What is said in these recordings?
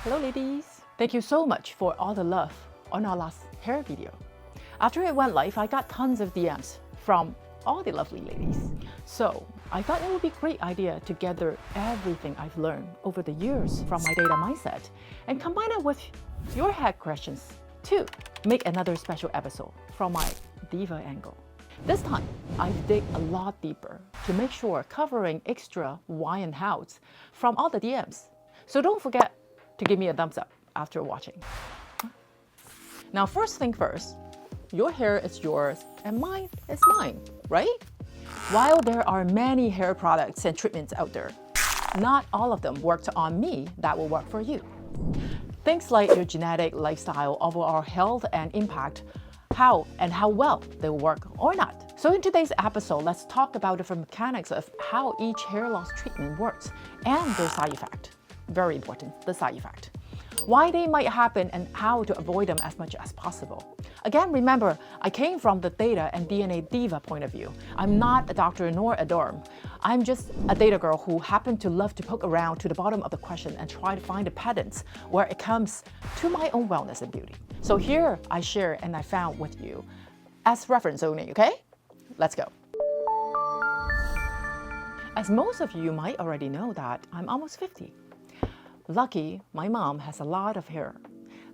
Hello ladies! Thank you so much for all the love on our last hair video. After it went live, I got tons of DMs from all the lovely ladies. So I thought it would be a great idea to gather everything I've learned over the years from my data mindset and combine it with your head questions to make another special episode from my diva angle. This time, I dig a lot deeper to make sure covering extra why and hows from all the DMs. So don't forget to give me a thumbs up after watching. Now, first thing first, your hair is yours and mine is mine, right? While there are many hair products and treatments out there, not all of them worked on me that will work for you. Things like your genetic, lifestyle, overall health and impact, how well they will work or not. So in today's episode, let's talk about different mechanics of how each hair loss treatment works and their side effect. Very important, the side effect. Why they might happen and how to avoid them as much as possible. Again, remember, I came from the data and DNA diva point of view. I'm not a doctor nor a derm. I'm just a data girl who happened to love to poke around to the bottom of the question and try to find the patterns where it comes to my own wellness and beauty. So here I share and I found with you as reference only, okay? Let's go. As most of you might already know that I'm almost 50. Lucky, my mom has a lot of hair,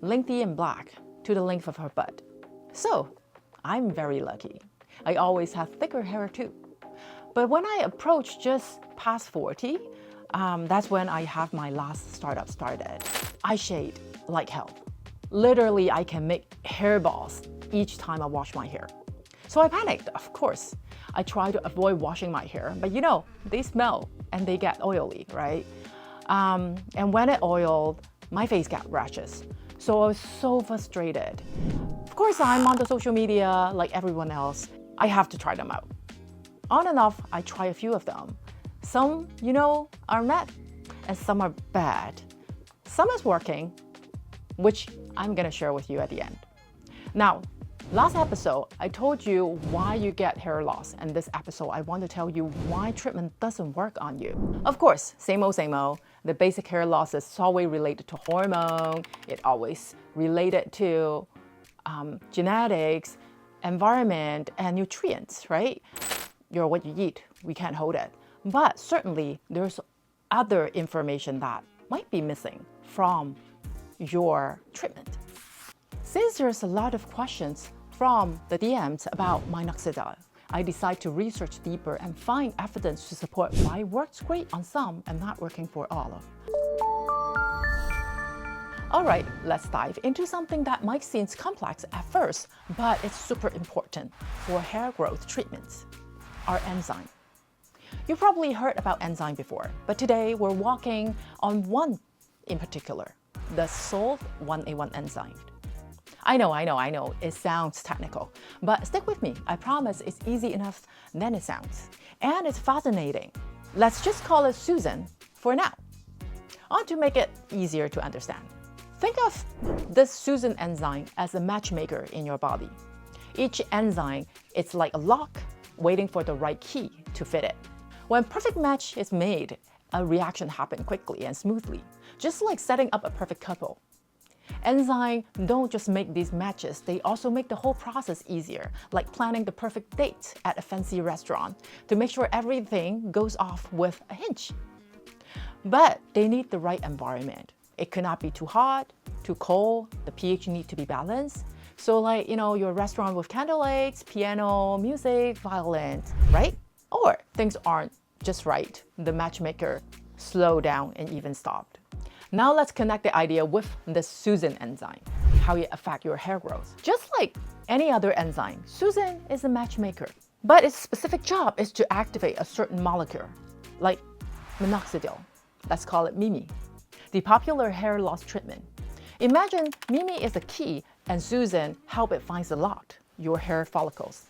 lengthy and black to the length of her butt. So, I'm very lucky. I always have thicker hair too. But when I approach just past 40, that's when I have my last startup started. I shade like hell. Literally, I can make hairballs each time I wash my hair. So I panicked, of course. I try to avoid washing my hair, but you know, they smell and they get oily, right? And when it oiled, my face got rashes. So I was so frustrated. Of course, I'm on the social media like everyone else. I have to try them out. On and off, I try a few of them. Some, you know, are met and some are bad. Some is working, which I'm gonna share with you at the end. Now, last episode, I told you why you get hair loss, and this episode, I want to tell you why treatment doesn't work on you. Of course, same old, the basic hair loss is always related to hormone, it always related to genetics, environment, and nutrients, right? You're what you eat, we can't hold it. But certainly, there's other information that might be missing from your treatment. Since there's a lot of questions from the DMs about Minoxidil, I decided to research deeper and find evidence to support why it works great on some and not working for all of. All right, let's dive into something that might seem complex at first, but it's super important for hair growth treatments, our enzyme. You've probably heard about enzyme before, but today we're walking on one in particular, the SOLT1A1 enzyme. I know, it sounds technical, but stick with me. I promise it's easy enough than it sounds. And it's fascinating. Let's just call it Susan for now. On to make it easier to understand. Think of this Susan enzyme as a matchmaker in your body. Each enzyme, it's like a lock waiting for the right key to fit it. When perfect match is made, a reaction happens quickly and smoothly, just like setting up a perfect couple. Enzymes don't just make these matches, they also make the whole process easier, like planning the perfect date at a fancy restaurant to make sure everything goes off with a hinge. But they need the right environment. It could not be too hot, too cold, the pH needs to be balanced. So like, you know, your restaurant with candlelights, piano, music, violin, right? Or things aren't just right, the matchmaker slowed down and even stopped. Now let's connect the idea with the Susan enzyme, how it affects your hair growth. Just like any other enzyme, Susan is a matchmaker, but its specific job is to activate a certain molecule, like Minoxidil. Let's call it Mimi, the popular hair loss treatment. Imagine Mimi is the key and Susan help it find the lock, your hair follicles.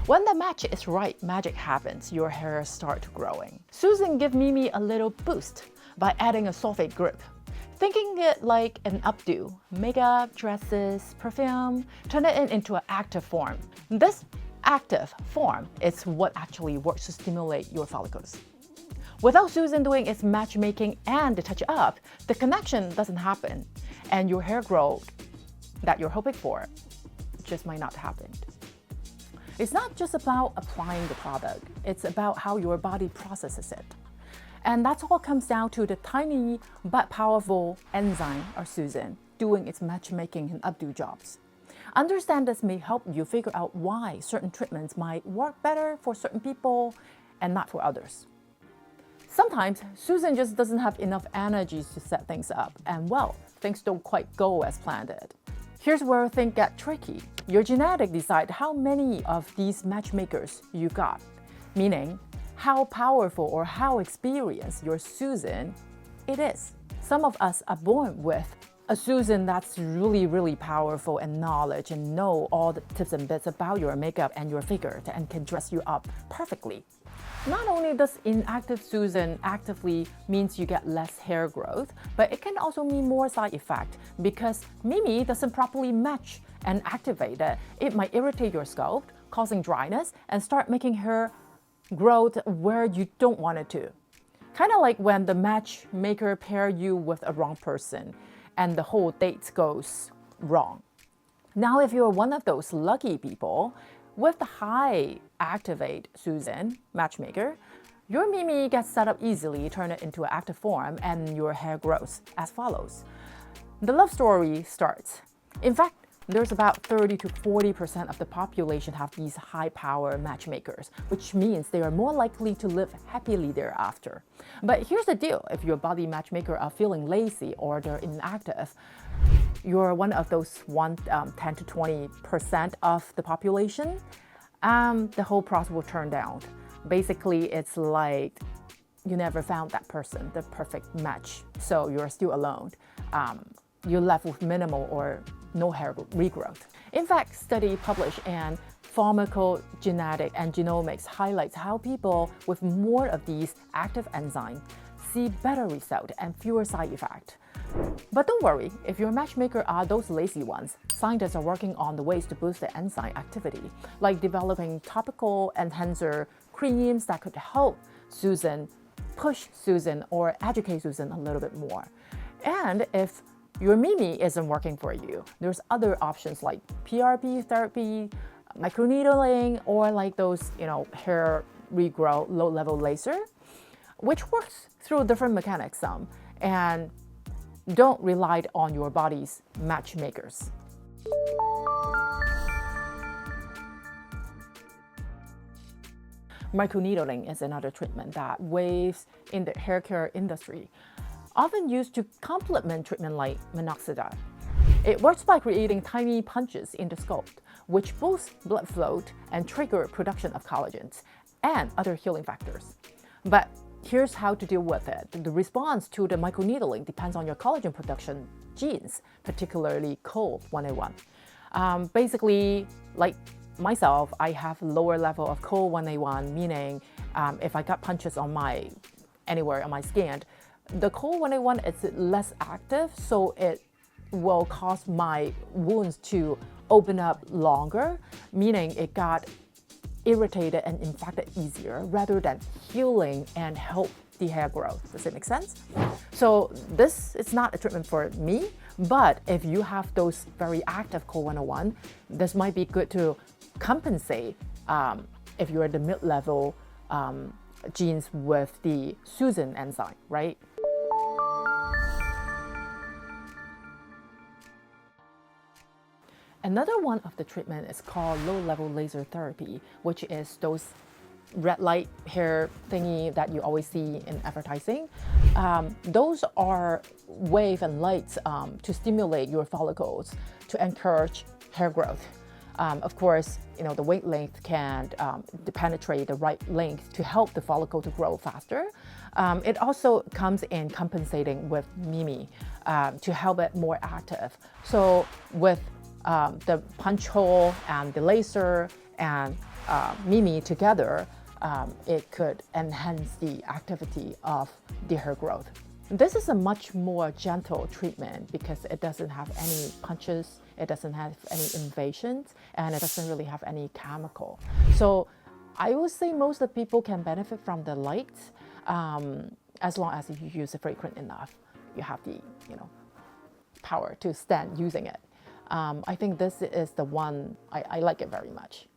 When the match is right, magic happens, your hair starts growing. Susan give Mimi a little boost by adding a sulfate group. Thinking it like an updo, makeup, dresses, perfume, turn it into an active form. This active form is what actually works to stimulate your follicles. Without Susan doing its matchmaking and the touch-up, the connection doesn't happen, and your hair growth that you're hoping for just might not happen. It's not just about applying the product, it's about how your body processes it. And that's all comes down to the tiny but powerful enzyme, or Susan, doing its matchmaking and updo jobs. Understand this may help you figure out why certain treatments might work better for certain people and not for others. Sometimes Susan just doesn't have enough energy to set things up, and well, things don't quite go as planned. Here's where things get tricky. Your genetic decide how many of these matchmakers you got, meaning how powerful or how experienced your Susan it is. Some of us are born with a Susan that's really powerful and knowledge and know all the tips and bits about your makeup and your figure and can dress you up perfectly. Not only does inactive Susan actively means you get less hair growth, but it can also mean more side effect because Mimi doesn't properly match and activate it. It might irritate your scalp, causing dryness and start making hair growth where you don't want it to. Kind of like when the matchmaker pair you with a wrong person and the whole date goes wrong. Now, if you're one of those lucky people with the high activate Susan matchmaker, your Mimi gets set up easily, turn it into an active form, and your hair grows as follows. The love story starts. In fact, there's about 30 to 40% of the population have these high power matchmakers, which means they are more likely to live happily thereafter. But here's the deal, if your body matchmaker are feeling lazy or they're inactive, you're one of those 10 to 20% of the population, the whole process will turn down. Basically, it's like you never found that person, the perfect match, so you're still alone. You're left with minimal or no hair regrowth. In fact, study published in Pharmacogenetic and Genomics highlights how people with more of these active enzymes see better result and fewer side effects. But don't worry, if your matchmaker are those lazy ones, scientists are working on the ways to boost the enzyme activity, like developing topical enhancer creams that could help Susan, push Susan, or educate Susan a little bit more. And if your Mimi isn't working for you, there's other options like PRP Therapy, Microneedling, or like those, hair regrow low-level laser, which works through different mechanics and don't rely on your body's matchmakers. Microneedling is another treatment that waves in the hair care industry, often used to complement treatment like Minoxidil. It works by creating tiny punches in the scalp, which boosts blood flow and trigger production of collagens and other healing factors. But here's how to deal with it. The response to the microneedling depends on your collagen production genes, particularly COL1A1. Basically, like myself, I have lower level of COL1A1, meaning if I got punches on anywhere on my skin, the COL1A1 is less active, so it will cause my wounds to open up longer, meaning it got irritated and infected easier rather than healing and help the hair growth. Does it make sense? So this is not a treatment for me, but if you have those very active COL1A1, this might be good to compensate if you're at the mid-level genes with the Susan enzyme, right? Another one of the treatment is called low-level laser therapy, which is those red light hair thingy that you always see in advertising. Those are wave and lights to stimulate your follicles to encourage hair growth. Of course, the wavelength can penetrate the right length to help the follicle to grow faster. It also comes in compensating with Mimi to help it more active. So with the punch hole and the laser and Mimi together, it could enhance the activity of the hair growth. This is a much more gentle treatment because it doesn't have any punches, it doesn't have any invasions, and it doesn't really have any chemical. So I would say most of the people can benefit from the lights, as long as you use it frequent enough. You have the power to stand using it. I think this is the one, I like it very much.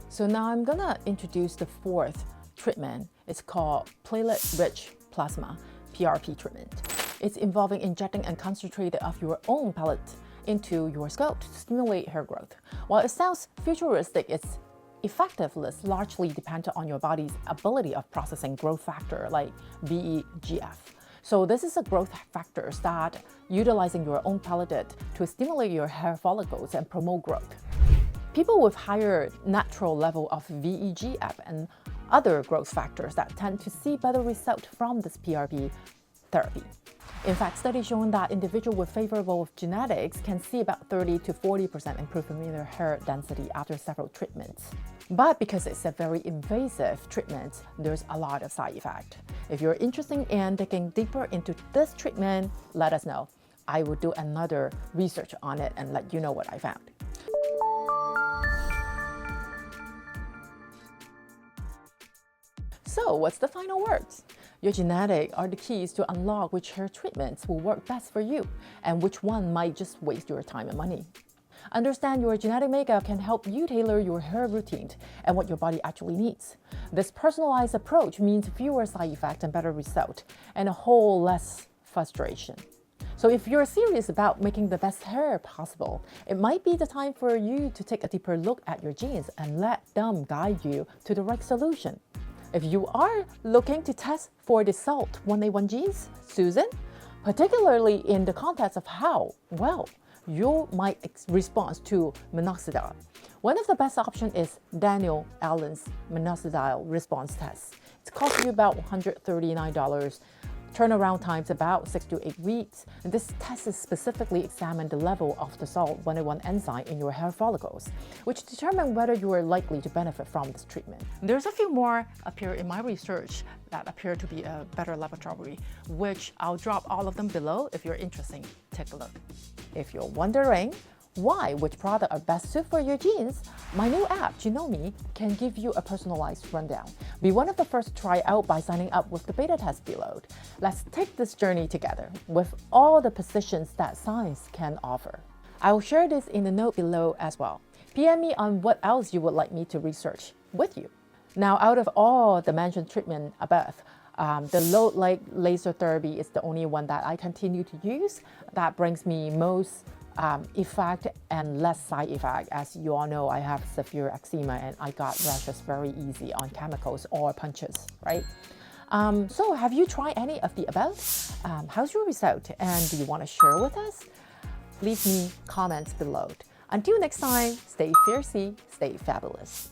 So now I'm gonna introduce the fourth treatment. It's called platelet-rich plasma, PRP treatment. It's involving injecting a concentrate of your own pellet into your scalp to stimulate hair growth. While it sounds futuristic, its effectiveness largely depends on your body's ability of processing growth factor like VEGF. So this is a growth factor that utilizing your own pellet to stimulate your hair follicles and promote growth. People with higher natural level of VEGF and other growth factors that tend to see better results from this PRP therapy. In fact, studies showing that individuals with favorable genetics can see about 30 to 40% improvement in their hair density after several treatments. But because it's a very invasive treatment, there's a lot of side effects. If you're interested in digging deeper into this treatment, let us know. I will do another research on it and let you know what I found. So what's the final words? Your genetics are the keys to unlock which hair treatments will work best for you and which one might just waste your time and money. Understand your genetic makeup can help you tailor your hair routine and what your body actually needs. This personalized approach means fewer side effects and better results, and a whole less frustration. So if you're serious about making the best hair possible, it might be the time for you to take a deeper look at your genes and let them guide you to the right solution. If you are looking to test for the SALT 181 genes, Susan, particularly in the context of how well you might respond to Minoxidil, one of the best options is Daniel Allen's Minoxidil response test. It costs you about $139. Turnaround time's about 6 to 8 weeks, and this test is specifically examine the level of the SALT 181 enzyme in your hair follicles, which determine whether you are likely to benefit from this treatment. There's a few more appear in my research that appear to be a better laboratory, which I'll drop all of them below if you're interested. Take a look. If you're wondering which products are best suited for your genes, my new app, Genomic, can give you a personalized rundown. Be one of the first to try out by signing up with the beta test below. Let's take this journey together with all the positions that science can offer. I will share this in the note below as well. PM me on what else you would like me to research with you. Now, out of all the mentioned treatment above, the low light laser therapy is the only one that I continue to use. That brings me most effect and less side effect. As you all know, I have severe eczema and I got rashes very easy on chemicals or punches, right? So have you tried any of the above? How's your result? And do you want to share with us? Leave me comments below. Until next time, stay fiercey, stay fabulous.